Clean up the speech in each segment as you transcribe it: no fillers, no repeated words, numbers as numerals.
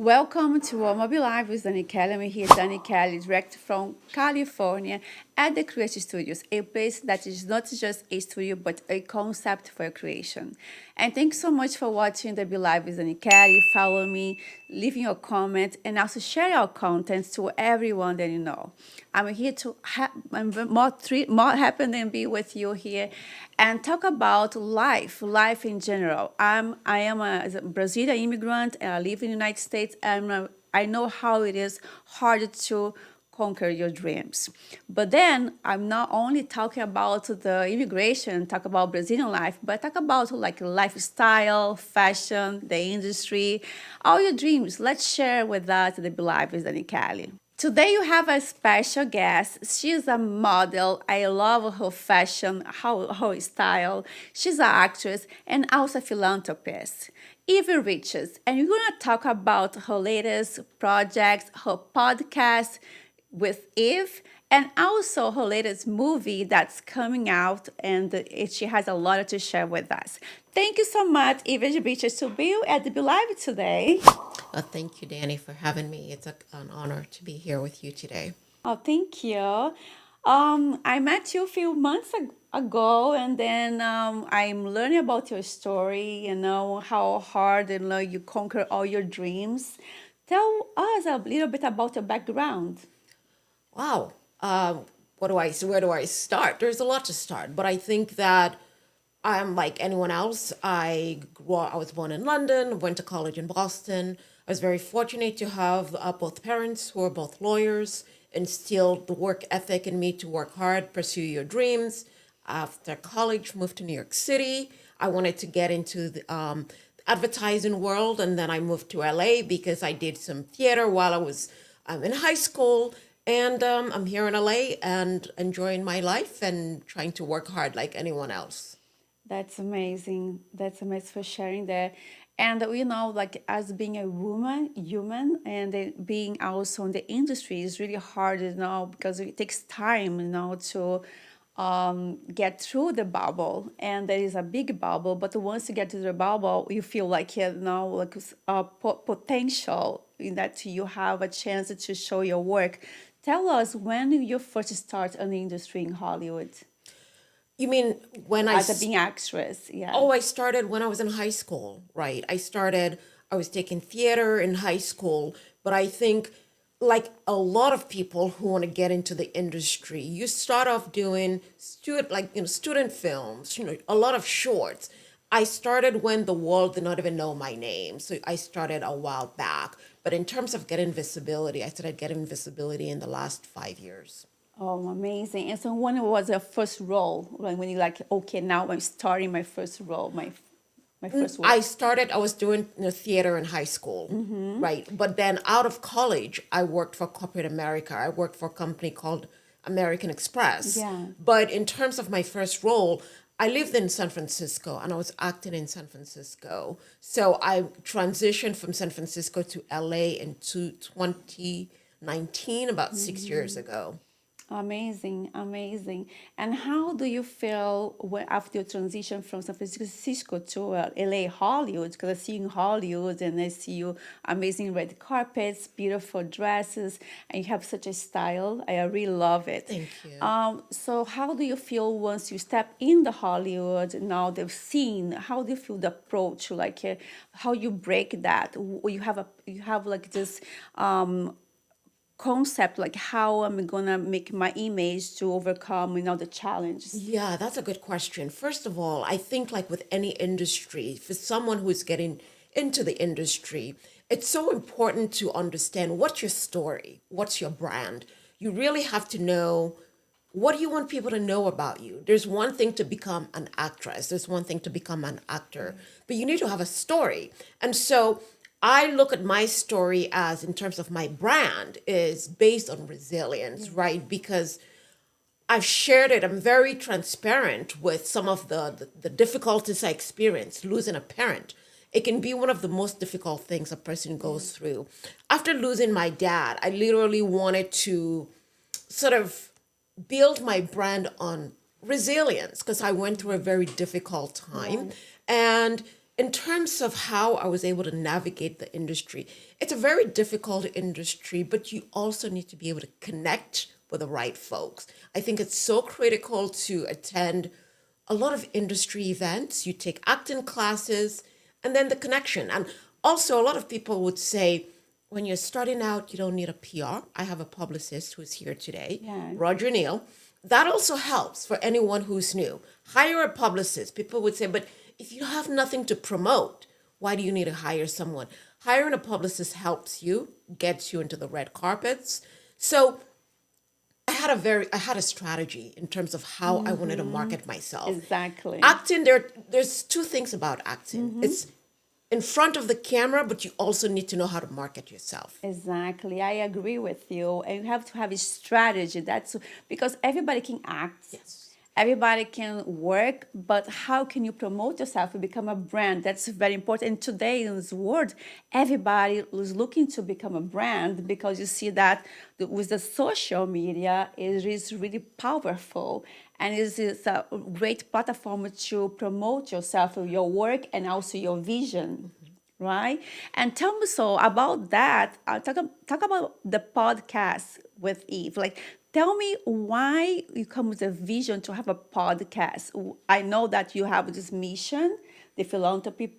Welcome to our Mobile Live with Dani Ke'lly. I'm here, Dani Ke'lly, direct from California at the Creative Studios, a place that is not just a studio but a concept for creation. And thanks so much for watching the Be Live with Dani Ke'lly. Follow me, leave your comment, and also share our content to everyone that you know. I'm here to I'm more happy than be with you here and talk about life in general. I am a Brazilian immigrant and I live in the United States, and I know how it is hard to conquer your dreams. But then I'm not only talking about the immigration, talk about Brazilian life, but talk about like lifestyle, fashion, the industry, all your dreams. Let's share with us the Be Live with Dani Ke'lly. Today you have a special guest. She's a model. I love her fashion, her style. She's an actress and also a philanthropist. Evie Richards. And we're gonna talk about her latest projects, her podcast with Eve, and also her latest movie that's coming out, and she has a lot to share with us. Thank you so much, Evie Richards, to be at the Be Live today. Thank you, Dani, for having me. It's an honor to be here with you today. Oh, thank you. I met you a few months ago, and then I'm learning about your story. How hard you conquer all your dreams. Tell us a little bit about your background. Wow. Where do I start? There's a lot to start, but I think that I'm like anyone else. I was born in London, went to college in Boston. I was very fortunate to have both parents who are both lawyers, instilled the work ethic in me to work hard, pursue your dreams. After college, moved to New York City. I wanted to get into the advertising world, and then I moved to LA because I did some theater while I was in high school. And I'm here in LA and enjoying my life and trying to work hard like anyone else. That's amazing. That's amazing for sharing that. And like as being a woman, human, and then being also in the industry is really hard, because it takes time, to get through the bubble. And there is a big bubble, but once you get to the bubble, you feel like like potential in that you have a chance to show your work. Tell us when you first start an industry in Hollywood You mean when as a being actress? Yeah. I started when I was in high school, right? I was taking theater in high school, but I think like a lot of people who want to get into the industry, you start off doing student films, a lot of shorts. I started when the world did not even know my name. So I started a while back. But in terms of getting visibility, I started getting visibility in the last 5 years. Oh, amazing. And so when was your first role? Like when you like, okay, now I'm starting my first role, my first work. I was doing theater in high school, right? But then out of college, I worked for corporate America. I worked for a company called American Express. Yeah. But in terms of my first role, I lived in San Francisco and I was acting in San Francisco. So I transitioned from San Francisco to LA in 2019, about 6 years ago. Amazing, amazing. And how do you feel after you transition from San Francisco to LA, Hollywood? Because I see you in Hollywood and I see you amazing red carpets, beautiful dresses, and you have such a style. I really love it. Thank you. So how do you feel once you step in the Hollywood, now the scene? How do you feel the approach? Like how you break that? You have like this concept, like how I'm gonna make my image to overcome the challenges. Yeah, that's a good question. First of all, I think like with any industry, for someone who's getting into the industry, it's so important to understand what's your story, what's your brand. You really have to know what do you want people to know about you. There's one thing to become an actress, there's one thing to become an actor, but you need to have a story. And so I look at my story as in terms of my brand is based on resilience, right? Because I've shared it. I'm very transparent with some of the difficulties I experienced losing a parent. It can be one of the most difficult things a person goes through. After losing my dad, I literally wanted to sort of build my brand on resilience because I went through a very difficult time. And in terms of how I was able to navigate the industry, it's a very difficult industry, but you also need to be able to connect with the right folks. I think it's so critical to attend a lot of industry events. You take acting classes and then the connection. And also, a lot of people would say, when you're starting out, you don't need a PR. I have a publicist who's here today, Yeah. Roger Neal. That also helps for anyone who's new. Hire a publicist. People would say, but if you have nothing to promote, why do you need to hire someone? Hiring a publicist helps you, gets you into the red carpets. So I had a strategy in terms of how I wanted to market myself. Exactly. Acting, there's two things about acting. It's in front of the camera, but you also need to know how to market yourself. Exactly. I agree with you. And you have to have a strategy. That's because everybody can act. Yes. Everybody can work, but how can you promote yourself and become a brand? That's very important. In today's world, everybody is looking to become a brand because you see that with the social media, it is really powerful. And it is a great platform to promote yourself, your work, and also your vision. Right? And tell me so about that. Talk about the podcast with Eve. Like, tell me why you come with a vision to have a podcast. I know that you have this mission, the philanthropist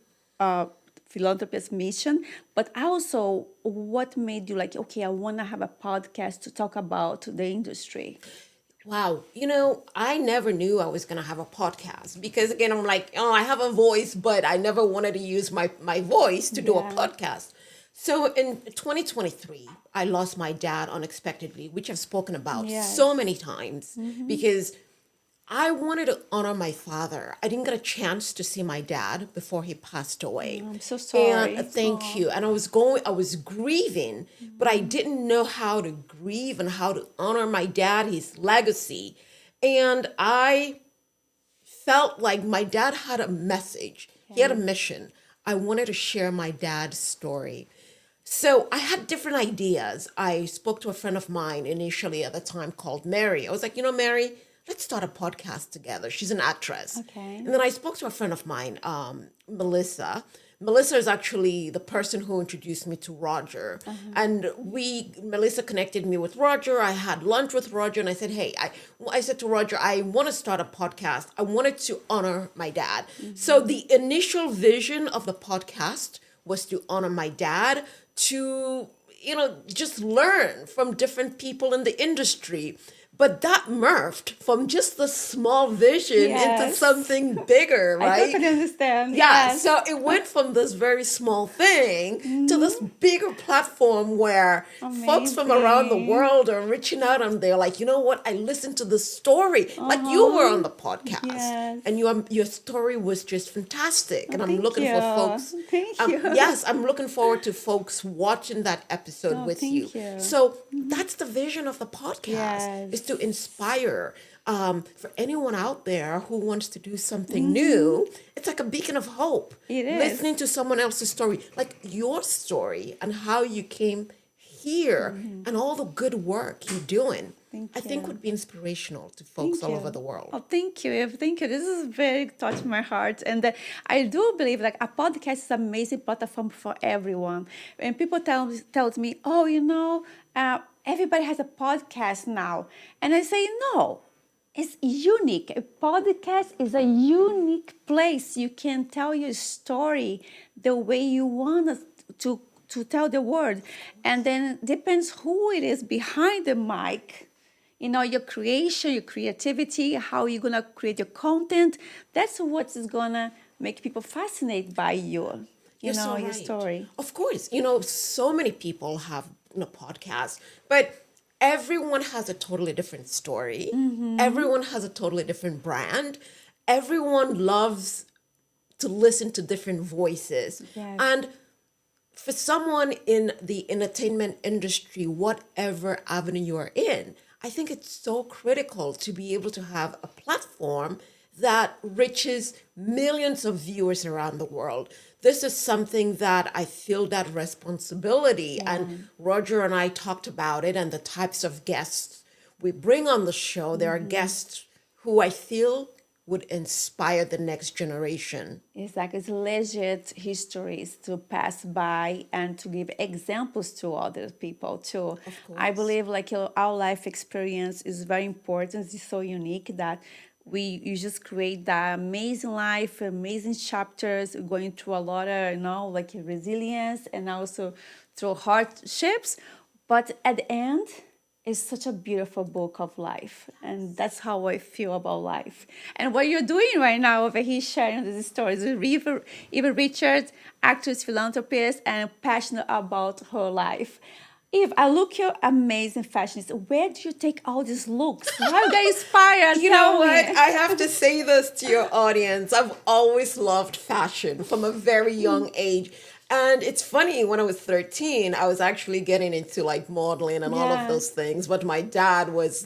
mission, but also what made you like, okay, I want to have a podcast to talk about the industry. Wow. I never knew I was going to have a podcast because, again, I'm like, oh, I have a voice, but I never wanted to use my voice to do a Yeah. podcast. So in 2023, I lost my dad unexpectedly, which I've spoken about Yes. so many times because I wanted to honor my father. I didn't get a chance to see my dad before he passed away. I'm so sorry. And thank you. And I was grieving, but I didn't know how to grieve and how to honor my dad, his legacy. And I felt like my dad had a message. He had a mission. I wanted to share my dad's story. So I had different ideas. I spoke to a friend of mine initially at the time called Mary. I was like, Mary, let's start a podcast together. She's an actress. Okay. And then I spoke to a friend of mine, Melissa. Melissa is actually the person who introduced me to Roger. And Melissa connected me with Roger. I had lunch with Roger and I said, hey, I said to Roger, I want to start a podcast. I wanted to honor my dad. So the initial vision of the podcast was to honor my dad, to, just learn from different people in the industry. But that morphed from just the small vision into Yes. something bigger, right? I totally understand. Yeah, Yes. so it went from this very small thing to this bigger platform where folks from around the Amazing. world are reaching out and they're like, you know what? I listened to this story. Like you were on the podcast, Yes. and your story was just fantastic. And I'm thank looking for you. folks. Thank you. Yes, I'm looking forward to folks watching that episode Oh, with thank you. you. So that's the vision of the podcast: Yes. is to inspire. For anyone out there who wants to do something new, it's like a beacon of hope. It is. Listening to someone else's story, like your story and how you came here and all the good work you're doing, Thank I think you. would be inspirational to folks all over the world. Oh, thank you, Eve. Thank you. This is very touching my heart, and I do believe like a podcast is an amazing platform for everyone. When people tells me, oh, everybody has a podcast now, and I say no. It's unique. A podcast is a unique place. You can tell your story the way you want us to tell the word. And then depends who it is behind the mic. Your creation, your creativity, how you're going to create your content. That's what is going to make people fascinated by you, You're so your right. story. Of course, so many people have podcasts, but everyone has a totally different story. Everyone has a totally different brand. Everyone loves to listen to different voices. Yes. And for someone in the entertainment industry, whatever avenue you are in, I think it's so critical to be able to have a platform that reaches millions of viewers around the world. This is something that I feel that responsibility. And Roger and I talked about it and the types of guests we bring on the show. There are guests who I feel would inspire the next generation. It's like it's legit histories to pass by and to give examples to other people too. Of I course. believe like our life experience is very important. It's so unique that you just create that amazing life, amazing chapters, going through a lot of like resilience and also through hardships. But at the end, it's such a beautiful book of life, and that's how I feel about life. And what you're doing right now over here, sharing these stories with Eva Richards, actress, philanthropist, and passionate about her life. Eve, I look you're amazing fashionista. Where do you take all these looks? How you get inspired? You Tell know what? me. I have to say this to your audience. I've always loved fashion from a very young age. And it's funny, when I was 13, I was actually getting into like modeling and all of Yeah. those things. But my dad was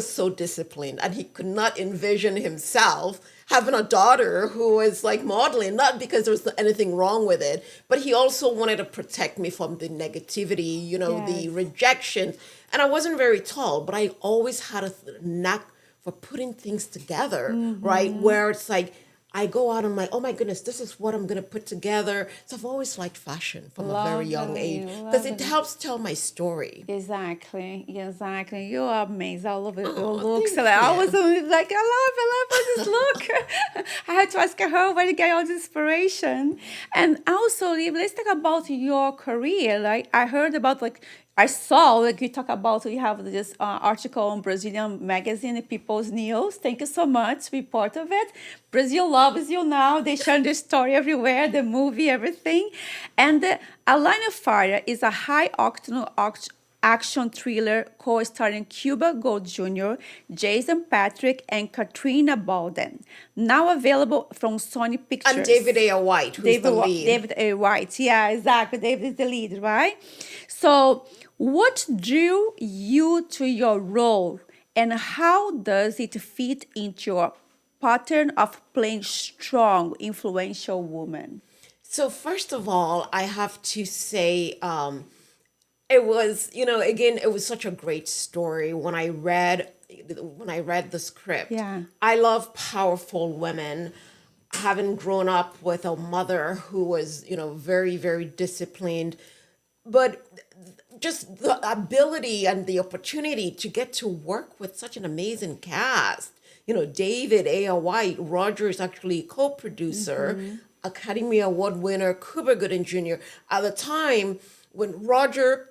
so disciplined, and he could not envision himself having a daughter who was like modeling, not because there was anything wrong with it, but he also wanted to protect me from the negativity, the Yes. rejection. And I wasn't very tall, but I always had a knack for putting things together, right? Where it's like, I go out and I'm like, oh my goodness, this is what I'm going to put together. So I've always liked fashion from a very young age because it Lovely. helps tell my story. Exactly. You are amazing. I love it. Your Oh, looks. thank I you. was like, I love this look. I had to ask her where to get all this inspiration. And also, Liv, let's talk about your career. Like, I heard about I saw you talk about you have this article on Brazilian magazine, People's News. Thank you so much to be part of it. Brazil loves you now. They share the story everywhere, the movie, everything. And A Line of Fire is a high octane action thriller co-starring Cuba Gooding Jr., Jason Patric, and Katrina Balden. Now available from Sony Pictures. And David A. White, who's the lead. David A. White, yeah, exactly. David is the lead, right? So, what drew you to your role, and how does it fit into your pattern of playing strong, influential woman? So first of all, I have to say, it was, again, it was such a great story when I read the script. Yeah. I love powerful women. Having grown up with a mother who was, very, very disciplined, but just the ability and the opportunity to get to work with such an amazing cast. David A. White, Roger is actually co-producer, Academy Award winner, Cuba Gooding Jr. At the time when Roger,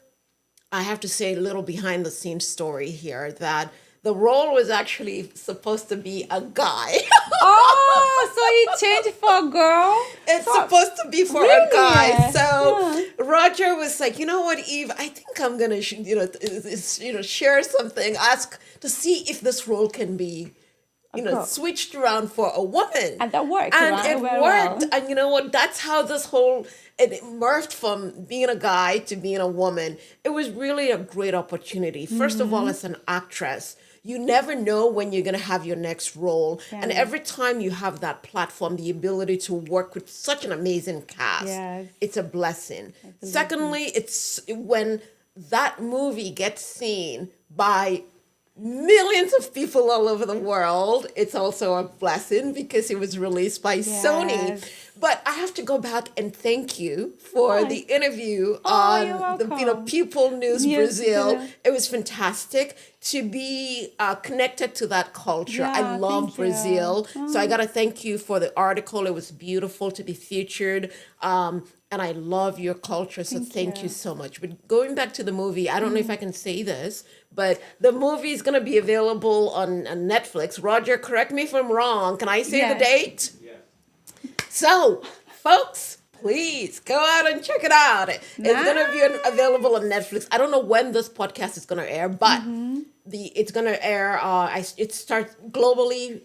I have to say a little behind the scenes story here, that the role was actually supposed to be a guy. Oh, so you changed for a girl? It's supposed to be for Really? a guy. So Yeah. Roger was like, you know what, Eve, I think I'm going to, share something, ask to see if this role can be, girl. switched around for a woman. And that worked, And right? it Very worked. well. And you know what? That's how it morphed from being a guy to being a woman. It was really a great opportunity. First of all, as an actress, you never know when you're going to have your next role. And Yes. every time you have that platform, the ability to work with such an amazing cast, Yes. it's a blessing. Secondly, it's when that movie gets seen by millions of people all over the world, it's also a blessing because it was released by Sony. Yes. But I have to go back and thank you for Hi. the interview Oh, you're on the welcome. People News Yes, Brazil. yeah. It was fantastic to be connected to that culture. I Yeah, love thank you. Brazil. So I got to thank you for the article. It was beautiful to be featured. And I love your culture. So thank you you. so much. But going back to the movie, I don't know if I can say this, but the movie is going to be available on Netflix. Roger, correct me if I'm wrong. Can I say the Yes. date? So, folks, please go out and check it out. It's going to be available on Netflix. I don't know when this podcast is going to air, but it's going to air. It starts globally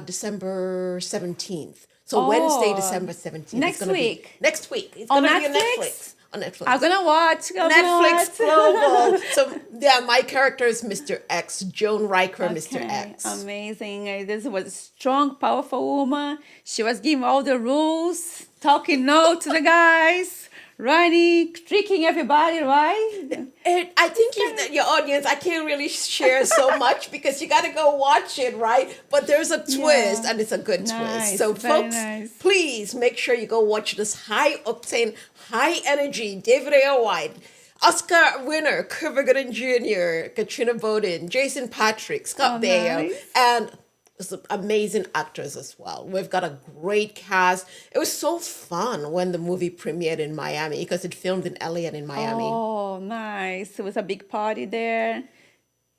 December 17th. So Wednesday, December 17th. Next it's gonna week? Be, next week. It's On going to be on Netflix? Netflix. On Netflix. I'm gonna watch. Netflix Global. So yeah, my character is Mr. X, Joan Rycker, Mr. X. Amazing. This was a strong, powerful woman. She was giving all the rules, talking no to the guys, running, tricking everybody, right? I think your audience, I can't really share so much because you got to go watch it, right? But there's a twist, Yeah. and it's a good twist. Nice, So, very folks, nice. please make sure you go watch this high octane, high energy David A. White, Oscar winner Cuba Gooding Jr., Katrina Bowden, Jason Patric, Scott Oh, Baio, nice. and some amazing actors as well. We've got a great cast. It was so fun when the movie premiered in Miami because it filmed in LA and in Miami. Oh, nice. It was a big party there.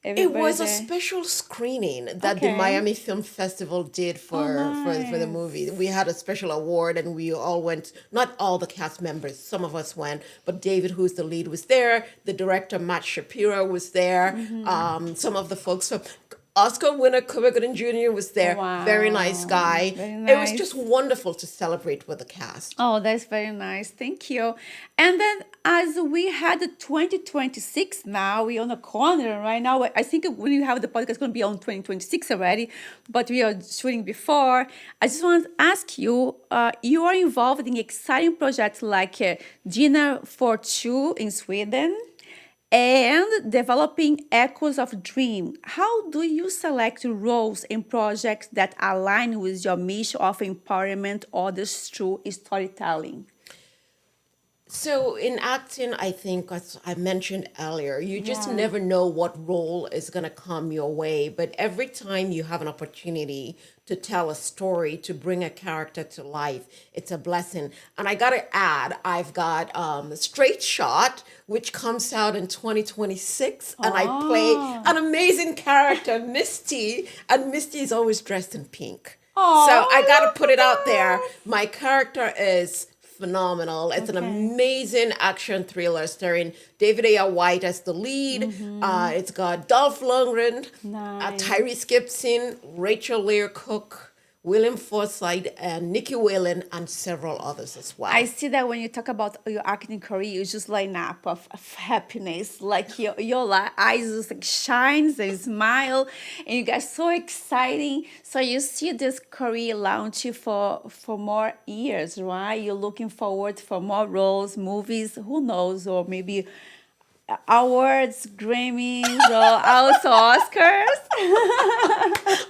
It Everybody was a there. special screening that the Okay. Miami Film Festival did Oh, for the nice. movie. We had a special award and we all went, not all the cast members, some of us went, but David, who's the lead, was there. The director, Matt Shapiro, was there. Some of the folks from Oscar winner Cuba Gooding Jr. was there. Very nice Wow. guy. Very It was nice. just wonderful to celebrate with the cast. Oh, that's very nice. Thank you. And then as we had the 2026 now, we're on a corner right now. I think when you have the podcast, it's going to be on 2026 already, but we are shooting before. I just want to ask you, you are involved in exciting projects like Dinner for Two in Sweden and developing Echoes of Dream. How do you select roles in projects that align with your mission of empowerment others through storytelling? So in acting, I think, as I mentioned earlier, you just Yeah. never know what role is going to come your way. But every time you have an opportunity to tell a story, to bring a character to life, it's a blessing. And I got to add, I've got Straight Shot, which comes out in 2026. And I play an amazing character, Misty. And Misty is always dressed in pink. Oh, So I got I to put it out there. love My character is phenomenal. It's an Okay. amazing action thriller starring David A. White as the lead. It's got Dolph Lundgren, Nice. Tyrese Gibson, Rachel Lear Cook, William Forsythe, and Nikki Whalen, and several others as well. I see that when you talk about your acting career, you just line up of happiness. Like your eyes just like shines and smile, and you get so exciting. So you see this career launch for more years, right? You're looking forward for more roles, movies, who knows, or maybe awards, Grammys, or also Oscars.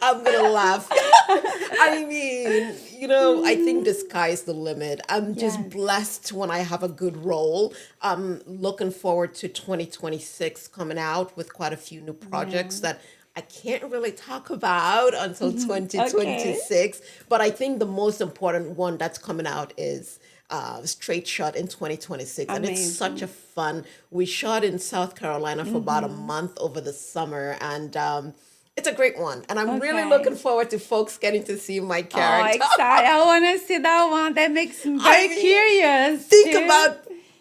I'm gonna laugh. I mean, I think the sky's the limit. I'm just Yes. blessed when I have a good role. I'm looking forward to 2026 coming out with quite a few new projects that I can't really talk about until 2026. But I think the most important one that's coming out is Straight Shot in 2026. And it's such a fun. We shot in South Carolina for about a month over the summer. And it's a great one. And I'm really Okay. looking forward to folks getting to see my Oh, character. excited. I want to see that one. That makes me very I mean, curious. Think too. about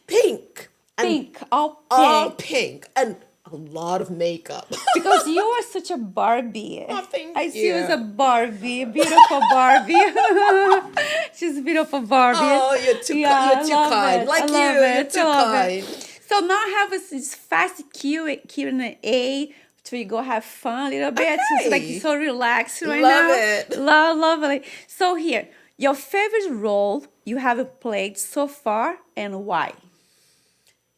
pink. And Pink, all all pink. pink. And a lot of makeup. Because you are such a Barbie. Oh, thank I see you as you. a Barbie, beautiful Barbie. She's a beautiful Barbie. Oh, you're too I you're too love kind. it. Like I you, love you're it. too I love kind. it. So now I have this fast Q&A to go have fun a little bit. It's like Okay. so relaxed right Love now. it. Lovely. So here, your favorite role you have played so far and why?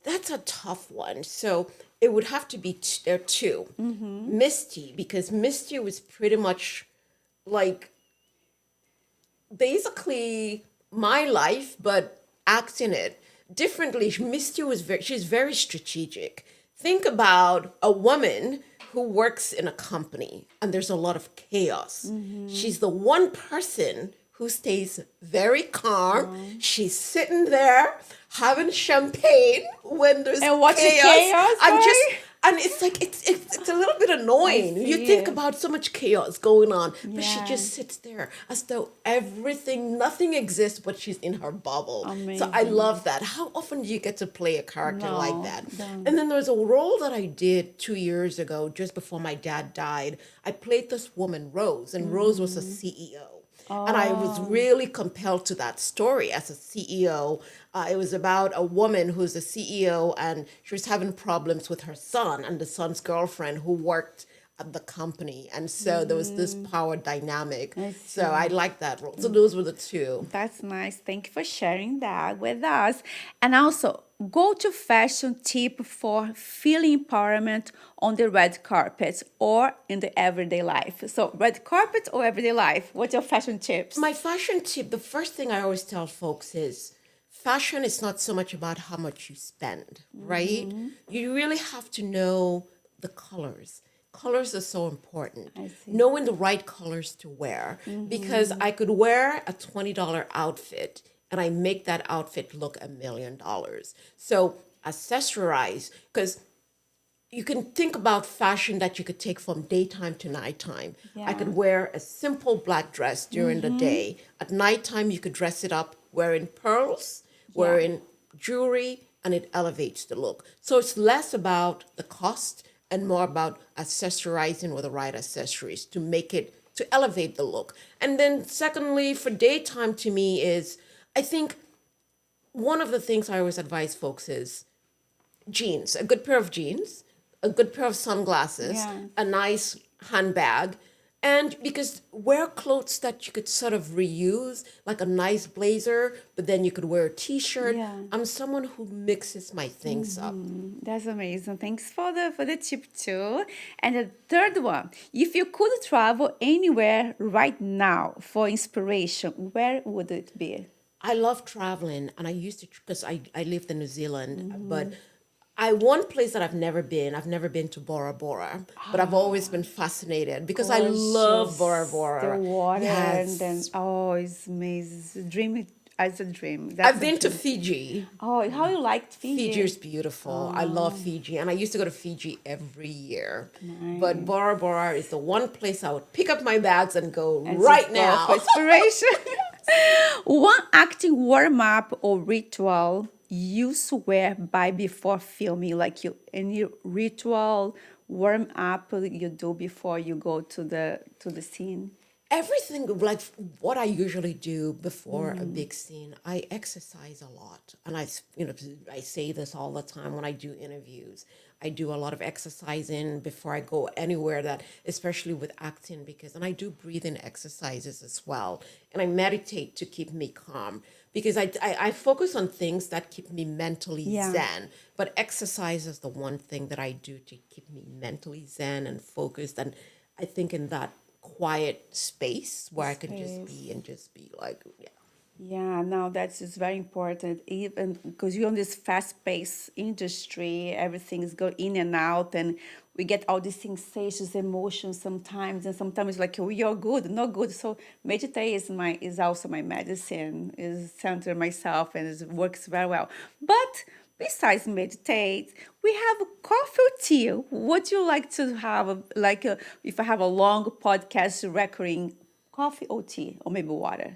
That's a tough one. So it would have to be there are two. Misty, because Misty was pretty much like basically my life, but acting it differently. Misty was she's very strategic. Think about a woman who works in a company and there's a lot of chaos. She's the one person who stays very calm. She's sitting there having champagne when there's And watching chaos. chaos, and just right? and it's like it's a little bit annoying. You see think it. about so much chaos going on, but she Yeah. just sits there as though nothing exists, but she's in her bubble. So I Amazing. love that. How often do you get to play a character No, like that? don't. And then there's a role that I did 2 years ago, just before my dad died. I played this woman, Rose, and Rose was a CEO. And I was really compelled to that story as a CEO. It was about a woman who's a CEO and she was having problems with her son and the son's girlfriend who worked at the company. And so there was this power dynamic. I So see. I like that role. So those were the two. That's nice. Thank you for sharing that with us. And also, go to fashion tip for feeling empowerment on the red carpet or in the everyday life. So, red carpet or everyday life? What's your fashion tips? My fashion tip, the first thing I always tell folks is fashion is not so much about how much you spend, right? You really have to know the colors. Colors are so important. I see. Knowing the right colors to wear, because I could wear a $20 outfit and I make that outfit look $1,000,000. So accessorize, because you can think about fashion that you could take from daytime to nighttime. I could wear a simple black dress during the day. At nighttime, you could dress it up wearing pearls, wearing jewelry, and it elevates the look. So it's less about the cost and more about accessorizing with the right accessories to make it, to elevate the look. And then secondly, for daytime to me is, I think one of the things I always advise folks is jeans, a good pair of jeans, a good pair of sunglasses, a nice handbag. And because wear clothes that you could sort of reuse, like a nice blazer, but then you could wear a t-shirt. I'm someone who mixes my things up. That's amazing. Thanks for the tip too. And the third one, if you could travel anywhere right now for inspiration, where would it be? I love traveling, and I used to, because I lived in New Zealand, but one place that I've never been to Bora Bora, but I've always been fascinated because I love Bora Bora. The water Yes. and then, oh, it's amazing. It's a dream. It's a dream. I've been to Fiji. Oh, how you liked Fiji? Fiji is beautiful. I love Fiji, and I used to go to Fiji every year. But Bora Bora is the one place I would pick up my bags and go right now. For inspiration. One acting warm-up or ritual you swear by before filming, like any ritual warm up you do before you go to the scene? Everything, like what I usually do before a big scene, I exercise a lot. And I say this all the time when I do interviews. I do a lot of exercising before I go anywhere, that especially with acting, and I do breathing exercises as well. And I meditate to keep me calm, because I focus on things that keep me mentally zen. But exercise is the one thing that I do to keep me mentally zen and focused. And I think in that quiet space where I can just be like, Yeah, no, that's just very important. Even because you're on this fast-paced industry, everything's go in and out, and we get all these sensations, emotions sometimes, and sometimes like we are good, not good. So meditation is also my medicine, is center myself, and it works very well. But besides meditate, we have coffee or tea. What do you like to have? If I have a long podcast recording, coffee or tea, or maybe water.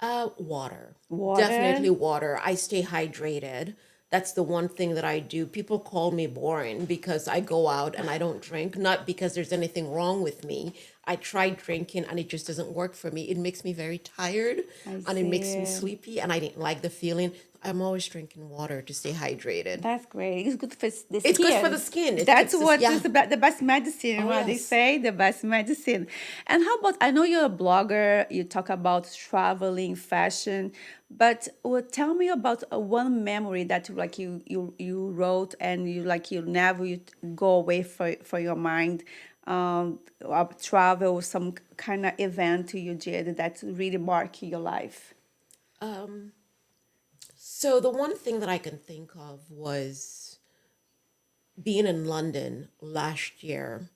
Water. Water? Definitely water. I stay hydrated. That's the one thing that I do. People call me boring because I go out and I don't drink, not because there's anything wrong with me. I tried drinking and it just doesn't work for me. It makes me very tired and it makes me sleepy, and I didn't like the feeling. I'm always drinking water to stay hydrated. That's great. It's good for the skin. It's good for the skin. That's what is the best medicine. What they yes. say, the best medicine. And how about, I know you're a blogger, you talk about traveling, fashion, but tell me about one memory that you wrote and you never go away for your mind. Travel, some kind of event you did that really marked your life. So the one thing that I can think of was being in London last year.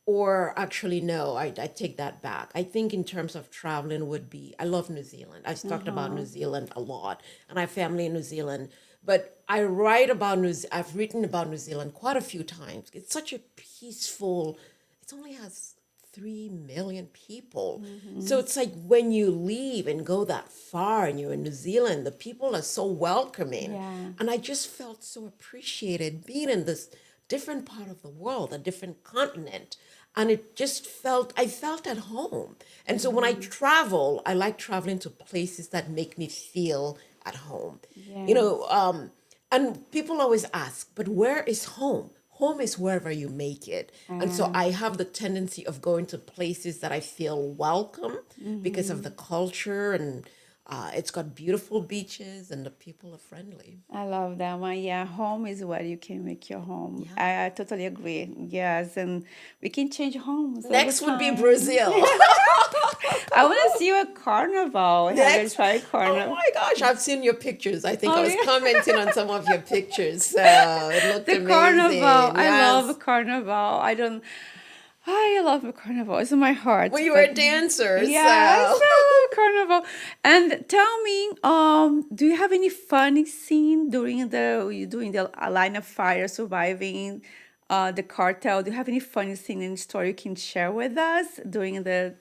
Or actually, no, I take that back. I think in terms of traveling would be, I love New Zealand. I've talked about New Zealand a lot, and I have family in New Zealand. But I've written about New Zealand quite a few times. It's such a peaceful, it only has 3 million people. So it's like when you leave and go that far and you're in New Zealand, the people are so welcoming. And I just felt so appreciated being in this different part of the world, a different continent. And it just I felt at home. And so when I travel, I like traveling to places that make me feel at home. And people always ask, but where is home? home is wherever you make it. And so I have the tendency of going to places that I feel welcome because of the culture, and it's got beautiful beaches and the people are friendly. I love that one. Yeah, home is where you can make your home. I totally agree. Yes, and we can change homes all the Next would be time. Brazil. I want to see a carnival. Have you tried Oh carnival? my gosh, I've seen your pictures. I think Oh, I was yeah. commenting on some of your pictures. So it looked The amazing. carnival. I Yes. love carnival. I love the carnival. It's in my heart. Well, you were a But dancer, yes, so. I love carnival. And tell me, do you have any funny scene during you doing the line of fire, surviving the cartel? Do you have any funny scene in the story you can share with us during the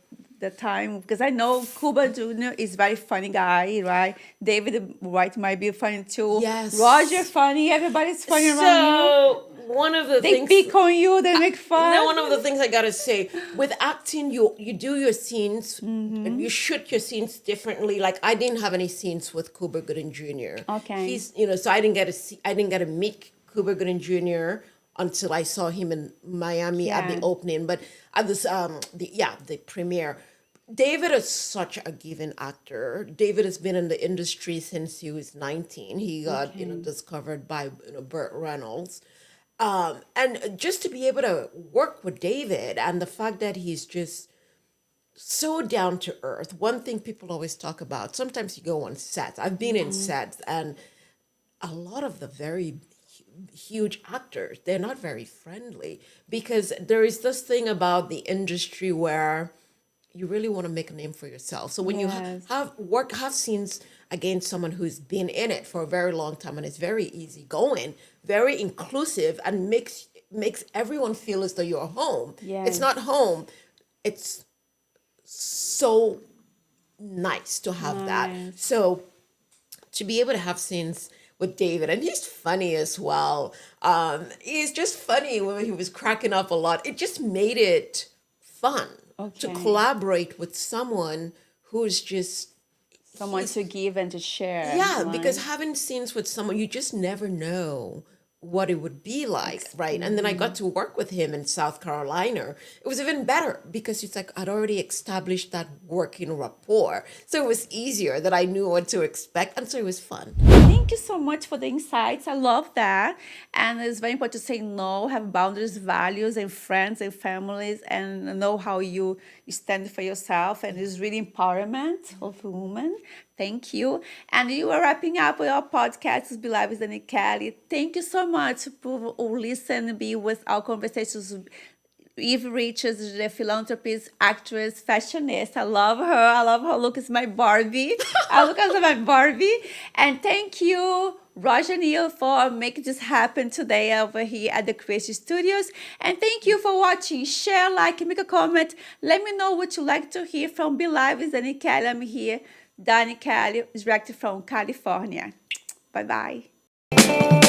time? Because I know Cuba Jr. is very funny guy, right? David White might be funny too. Yes. Roger funny. Everybody's funny around you. So one of the They things. pick on you. They make fun. Now, one of the things I gotta say, with acting, you do your scenes, and you shoot your scenes differently. Like I didn't have any scenes with Cuba Gooding Jr. Okay. He's so I didn't get to meet Cuba Gooding Jr. until I saw him in Miami at the Yeah. opening. But at this the premiere. David is such a given actor. David has been in the industry since he was 19. He got discovered by Burt Reynolds. And just to be able to work with David and the fact that he's just so down to earth. One thing people always talk about, sometimes you go on sets. I've been in sets, and a lot of the very huge actors, they're not very friendly because there is this thing about the industry where you really want to make a name for yourself. So when you Yes. have scenes against someone who's been in it for a very long time and is very easygoing, very inclusive, and makes everyone feel as though you're home. Yes. It's not home. It's so nice to have that. Nice. So to be able to have scenes with David, and he's funny as well. He's just funny when he was cracking up a lot. It just made it fun to Okay. collaborate with someone who's just Someone to give and to share. yeah, right? because having scenes with someone, you just never know what it would be like, right? And then I got to work with him in South Carolina. It was even better because it's like I'd already established that working rapport. So it was easier that I knew what to expect. And so it was fun. Thank you so much for the insights. I love that. And it's very important to say no, have boundaries, values, and friends and families, and know how you stand for yourself. And it's really empowerment of a woman. Thank you. And you are wrapping up with our podcast, Be Live with Dani Ke'lly. Thank you so much for listening and be with our conversations. Eve Richards, the philanthropist, actress, fashionista. I love her. I love her look as my Barbie. I look as my Barbie. And thank you, Roger Neal, for making this happen today over here at the Creation Studios. And thank you for watching. Share, like, and make a comment. Let me know what you like to hear from Be Live with Dani Ke'lly. I'm here. Dani Ke'lly, directed from California. Bye-bye.